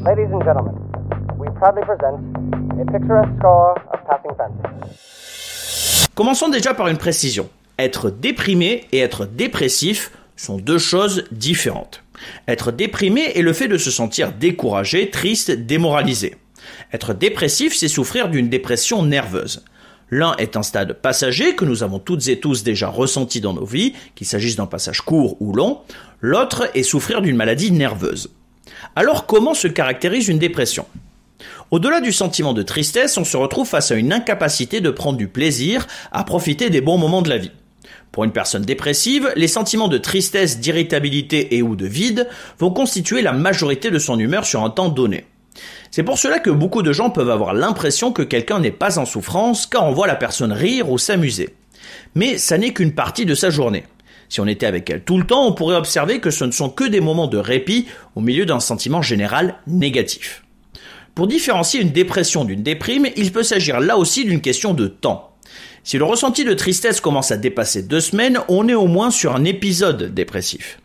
Ladies and gentlemen, we proudly present a picturesque score of Passing Fancy. Commençons déjà par une précision. Être déprimé et être dépressif sont deux choses différentes. Être déprimé est le fait de se sentir découragé, triste, démoralisé. Être dépressif, c'est souffrir d'une dépression nerveuse. L'un est un stade passager que nous avons toutes et tous déjà ressenti dans nos vies, qu'il s'agisse d'un passage court ou long. L'autre est souffrir d'une maladie nerveuse. Alors comment se caractérise une dépression ? Au-delà du sentiment de tristesse, on se retrouve face à une incapacité de prendre du plaisir, à profiter des bons moments de la vie. Pour une personne dépressive, les sentiments de tristesse, d'irritabilité et ou de vide vont constituer la majorité de son humeur sur un temps donné. C'est pour cela que beaucoup de gens peuvent avoir l'impression que quelqu'un n'est pas en souffrance quand on voit la personne rire ou s'amuser. Mais ça n'est qu'une partie de sa journée. Si on était avec elle tout le temps, on pourrait observer que ce ne sont que des moments de répit au milieu d'un sentiment général négatif. Pour différencier une dépression d'une déprime, il peut s'agir là aussi d'une question de temps. Si le ressenti de tristesse commence à dépasser 2 semaines, on est au moins sur un épisode dépressif.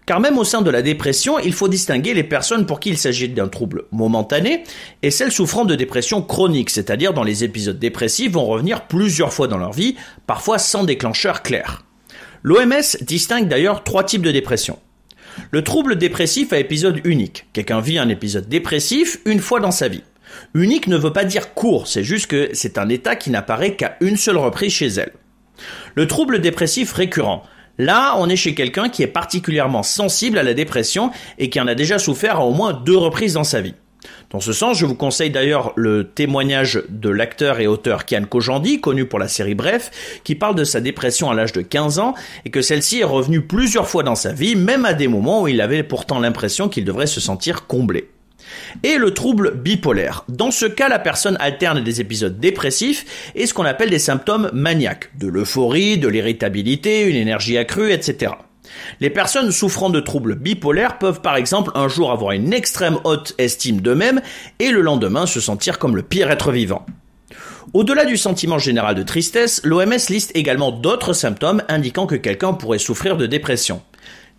Car même au sein de la dépression, il faut distinguer les personnes pour qui il s'agit d'un trouble momentané et celles souffrant de dépression chronique, c'est-à-dire dont les épisodes dépressifs vont revenir plusieurs fois dans leur vie, parfois sans déclencheur clair. L'OMS distingue d'ailleurs 3 types de dépression. Le trouble dépressif à épisode unique. Quelqu'un vit un épisode dépressif une fois dans sa vie. Unique ne veut pas dire court, c'est juste que c'est un état qui n'apparaît qu'à une seule reprise chez elle. Le trouble dépressif récurrent. Là, on est chez quelqu'un qui est particulièrement sensible à la dépression et qui en a déjà souffert à au moins 2 reprises dans sa vie. Dans ce sens, je vous conseille d'ailleurs le témoignage de l'acteur et auteur Kian Kojandi, connu pour la série Bref, qui parle de sa dépression à l'âge de 15 ans et que celle-ci est revenue plusieurs fois dans sa vie, même à des moments où il avait pourtant l'impression qu'il devrait se sentir comblé. Et le trouble bipolaire. Dans ce cas, la personne alterne des épisodes dépressifs et ce qu'on appelle des symptômes maniaques, de l'euphorie, de l'irritabilité, une énergie accrue, etc. Les personnes souffrant de troubles bipolaires peuvent par exemple un jour avoir une extrême haute estime d'eux-mêmes et le lendemain se sentir comme le pire être vivant. Au-delà du sentiment général de tristesse, l'OMS liste également d'autres symptômes indiquant que quelqu'un pourrait souffrir de dépression.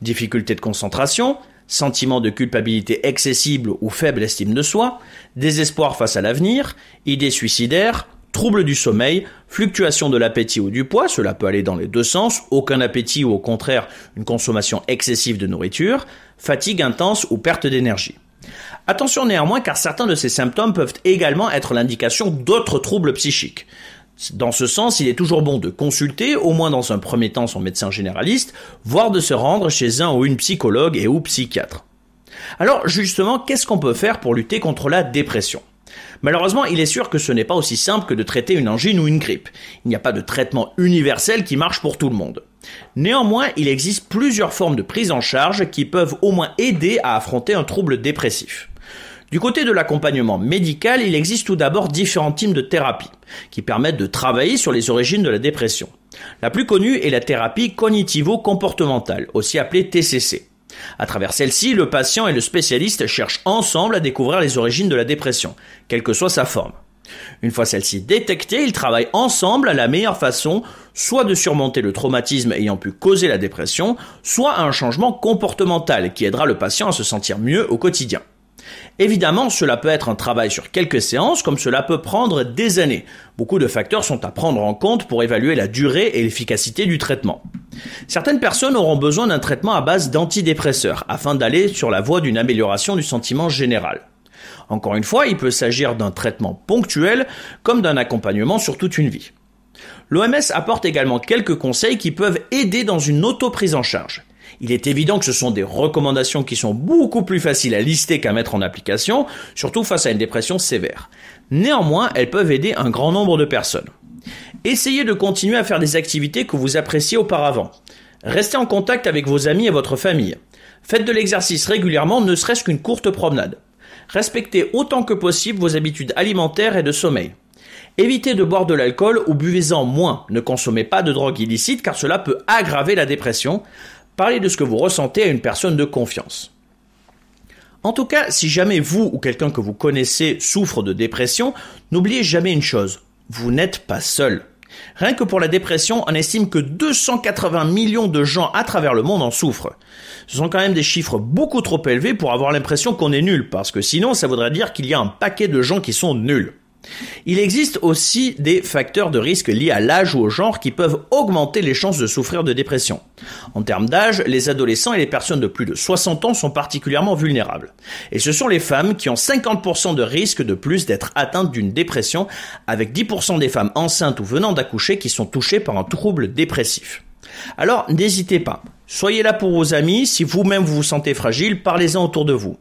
Difficulté de concentration, sentiment de culpabilité excessive ou faible estime de soi, désespoir face à l'avenir, idées suicidaires, troubles du sommeil, fluctuation de l'appétit ou du poids, cela peut aller dans les deux sens, aucun appétit ou au contraire une consommation excessive de nourriture, fatigue intense ou perte d'énergie. Attention néanmoins car certains de ces symptômes peuvent également être l'indication d'autres troubles psychiques. Dans ce sens, il est toujours bon de consulter, au moins dans un premier temps son médecin généraliste, voire de se rendre chez un ou une psychologue et ou psychiatre. Alors justement, qu'est-ce qu'on peut faire pour lutter contre la dépression ? Malheureusement, il est sûr que ce n'est pas aussi simple que de traiter une angine ou une grippe. Il n'y a pas de traitement universel qui marche pour tout le monde. Néanmoins, il existe plusieurs formes de prise en charge qui peuvent au moins aider à affronter un trouble dépressif. Du côté de l'accompagnement médical, il existe tout d'abord différents types de thérapies qui permettent de travailler sur les origines de la dépression. La plus connue est la thérapie cognitivo-comportementale, aussi appelée TCC. À travers celle-ci, le patient et le spécialiste cherchent ensemble à découvrir les origines de la dépression, quelle que soit sa forme. Une fois celle-ci détectée, ils travaillent ensemble à la meilleure façon, soit de surmonter le traumatisme ayant pu causer la dépression, soit à un changement comportemental qui aidera le patient à se sentir mieux au quotidien. Évidemment, cela peut être un travail sur quelques séances, comme cela peut prendre des années. Beaucoup de facteurs sont à prendre en compte pour évaluer la durée et l'efficacité du traitement. Certaines personnes auront besoin d'un traitement à base d'antidépresseurs, afin d'aller sur la voie d'une amélioration du sentiment général. Encore une fois, il peut s'agir d'un traitement ponctuel, comme d'un accompagnement sur toute une vie. L'OMS apporte également quelques conseils qui peuvent aider dans une auto-prise en charge. Il est évident que ce sont des recommandations qui sont beaucoup plus faciles à lister qu'à mettre en application, surtout face à une dépression sévère. Néanmoins, elles peuvent aider un grand nombre de personnes. Essayez de continuer à faire des activités que vous appréciez auparavant. Restez en contact avec vos amis et votre famille. Faites de l'exercice régulièrement, ne serait-ce qu'une courte promenade. Respectez autant que possible vos habitudes alimentaires et de sommeil. Évitez de boire de l'alcool ou buvez-en moins. Ne consommez pas de drogue illicite car cela peut aggraver la dépression. Parlez de ce que vous ressentez à une personne de confiance. En tout cas, si jamais vous ou quelqu'un que vous connaissez souffre de dépression, n'oubliez jamais une chose, vous n'êtes pas seul. Rien que pour la dépression, on estime que 280 millions de gens à travers le monde en souffrent. Ce sont quand même des chiffres beaucoup trop élevés pour avoir l'impression qu'on est nul, parce que sinon ça voudrait dire qu'il y a un paquet de gens qui sont nuls. Il existe aussi des facteurs de risque liés à l'âge ou au genre qui peuvent augmenter les chances de souffrir de dépression. En termes d'âge, les adolescents et les personnes de plus de 60 ans sont particulièrement vulnérables. Et ce sont les femmes qui ont 50% de risque de plus d'être atteintes d'une dépression, avec 10% des femmes enceintes ou venant d'accoucher qui sont touchées par un trouble dépressif. Alors n'hésitez pas, soyez là pour vos amis, si vous-même vous vous sentez fragile, parlez-en autour de vous.